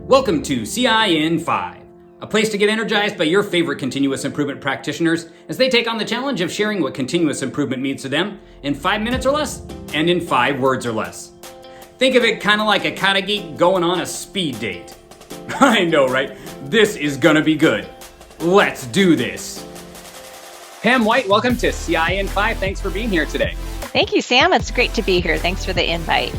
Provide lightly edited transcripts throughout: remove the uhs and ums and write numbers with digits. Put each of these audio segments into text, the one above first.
Welcome to CI in 5, a place to get energized by your favorite continuous improvement practitioners as they take on the challenge of sharing what continuous improvement means to them in 5 minutes or less and in 5 words or less. Think of it kind of like a kata geek going on a speed date. I know, right? This is gonna be good. Let's do this. Pam White, welcome to CI in 5. Thanks for being here today. Thank you, Sam. It's great to be here. Thanks for the invite.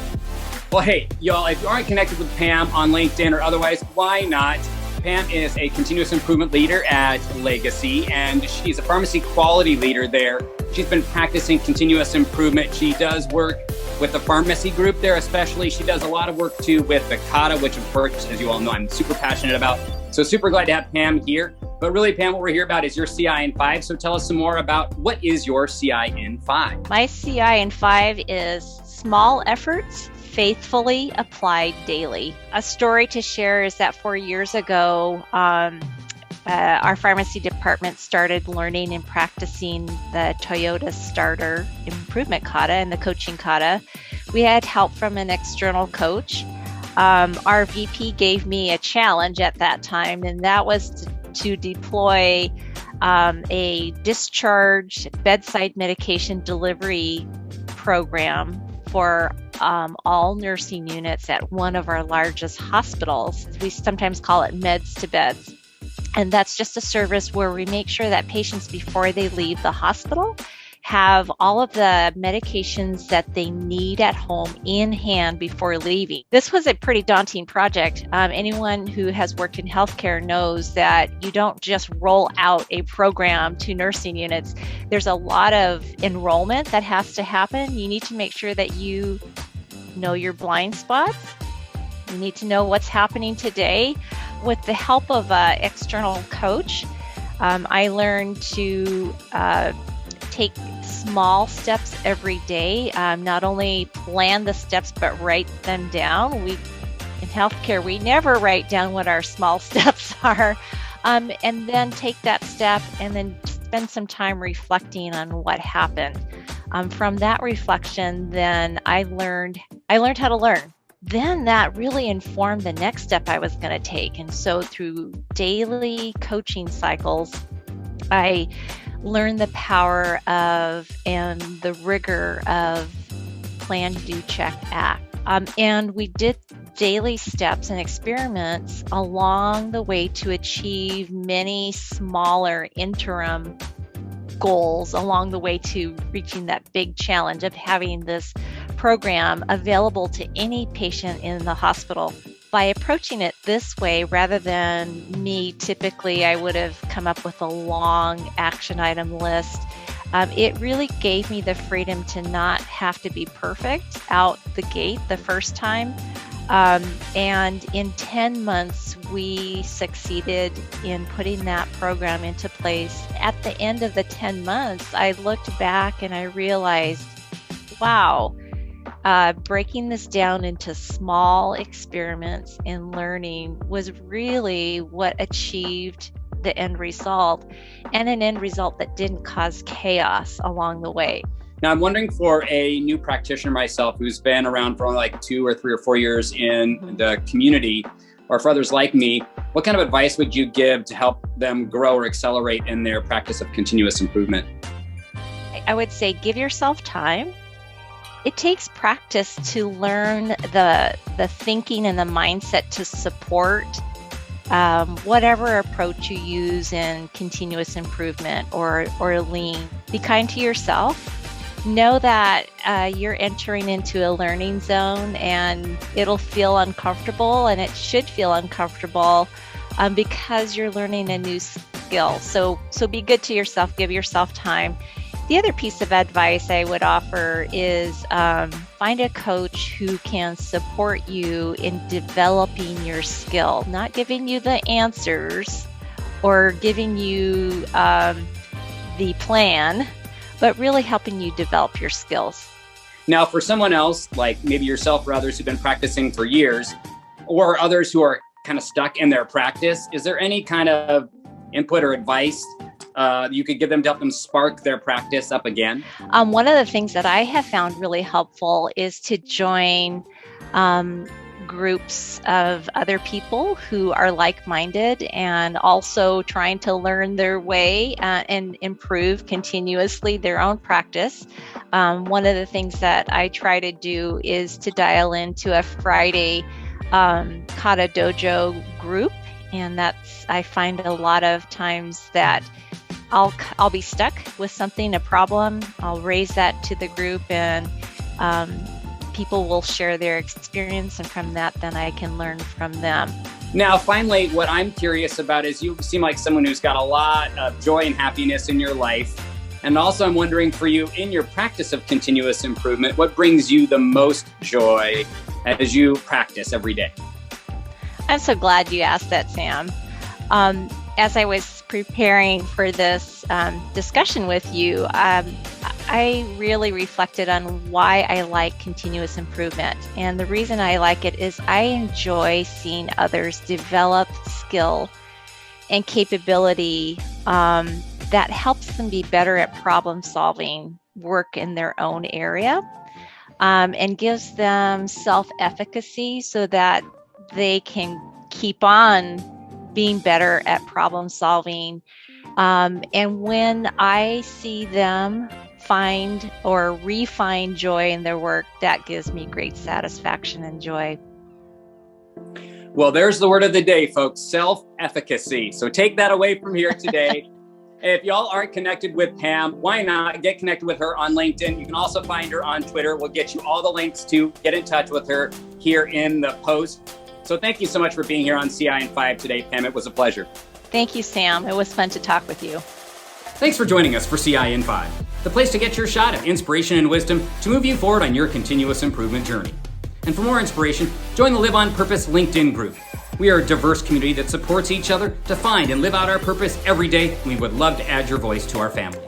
Well, hey, y'all, if you aren't connected with Pam on LinkedIn or otherwise, why not? Pam is a continuous improvement leader at Legacy, and she's a pharmacy quality leader there. She's been practicing continuous improvement. She does work with the pharmacy group there, especially. She does a lot of work, too, with the kata, which, of course, as you all know, I'm super passionate about. So super glad to have Pam here. But really, Pam, what we're here about is your CI in 5. So tell us some more about what is your CI in 5? My CI in 5 is small efforts faithfully applied daily. A story to share is that 4 years ago, our pharmacy department started learning and practicing the Toyota starter improvement kata and the coaching kata. We had help from an external coach. Our VP gave me a challenge at that time, and that was to deploy a discharge bedside medication delivery program for all nursing units at one of our largest hospitals. We sometimes call it meds to beds. And that's just a service where we make sure that patients, before they leave the hospital, have all of the medications that they need at home in hand before leaving. This was a pretty daunting project. Anyone who has worked in healthcare knows that you don't just roll out a program to nursing units. There's a lot of enrollment that has to happen. You need to make sure that you know your blind spots. You need to know what's happening today. With the help of an external coach, I learned to take small steps every day, not only plan the steps, but write them down. In healthcare, we never write down what our small steps are, and then take that step and then spend some time reflecting on what happened. From that reflection, then I learned how to learn. Then that really informed the next step I was going to take. And so through daily coaching cycles, I learned the power of and the rigor of plan, do, check, act. And we did daily steps and experiments along the way to achieve many smaller interim goals along the way to reaching that big challenge of having this program available to any patient in the hospital. By approaching it this way, rather than me, typically I would have come up with a long action item list. It really gave me the freedom to not have to be perfect out the gate the first time. And in 10 months, we succeeded in putting that program into place. At the end of the 10 months, I looked back and I realized, wow, breaking this down into small experiments and learning was really what achieved the end result, and an end result that didn't cause chaos along the way. Now, I'm wondering, for a new practitioner myself who's been around for only like 2 or 3 or 4 years in the community, or for others like me, what kind of advice would you give to help them grow or accelerate in their practice of continuous improvement? I would say give yourself time. It takes practice to learn the thinking and the mindset to support whatever approach you use in continuous improvement or lean. Be kind to yourself. Know that you're entering into a learning zone, and it'll feel uncomfortable, and it should feel uncomfortable because you're learning a new skill. So be good to yourself. Give yourself time. The other piece of advice I would offer is find a coach who can support you in developing your skill, not giving you the answers or giving you the plan, but really helping you develop your skills. Now, for someone else, like maybe yourself or others who've been practicing for years, or others who are kind of stuck in their practice, is there any kind of input or advice you could give them to help them spark their practice up again? One of the things that I have found really helpful is to join groups of other people who are like-minded and also trying to learn their way and improve continuously their own practice. One of the things that I try to do is to dial into a Friday Kata Dojo group, and I find a lot of times that I'll be stuck with something, a problem. I'll raise that to the group, and people will share their experience, and from that, then I can learn from them. Now, finally, what I'm curious about is you seem like someone who's got a lot of joy and happiness in your life. And also, I'm wondering for you, in your practice of continuous improvement, what brings you the most joy as you practice every day? I'm so glad you asked that, Sam. As I was preparing for this discussion with you, I really reflected on why I like continuous improvement. And the reason I like it is I enjoy seeing others develop skill and capability that helps them be better at problem solving work in their own area, and gives them self-efficacy so that they can keep on being better at problem solving. And when I see them find or refine joy in their work, that gives me great satisfaction and joy. Well, there's the word of the day, folks, self-efficacy. So take that away from here today. If y'all aren't connected with Pam, why not get connected with her on LinkedIn? You can also find her on Twitter. We'll get you all the links to get in touch with her here in the post. So thank you so much for being here on CI in 5 today, Pam. It was a pleasure. Thank you, Sam. It was fun to talk with you. Thanks for joining us for CI in 5, the place to get your shot at inspiration and wisdom to move you forward on your continuous improvement journey. And for more inspiration, join the Live on Purpose LinkedIn group. We are a diverse community that supports each other to find and live out our purpose every day, and we would love to add your voice to our family.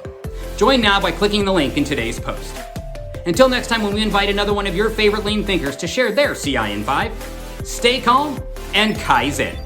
Join now by clicking the link in today's post. Until next time, when we invite another one of your favorite lean thinkers to share their CI in 5, stay calm and Kaizen.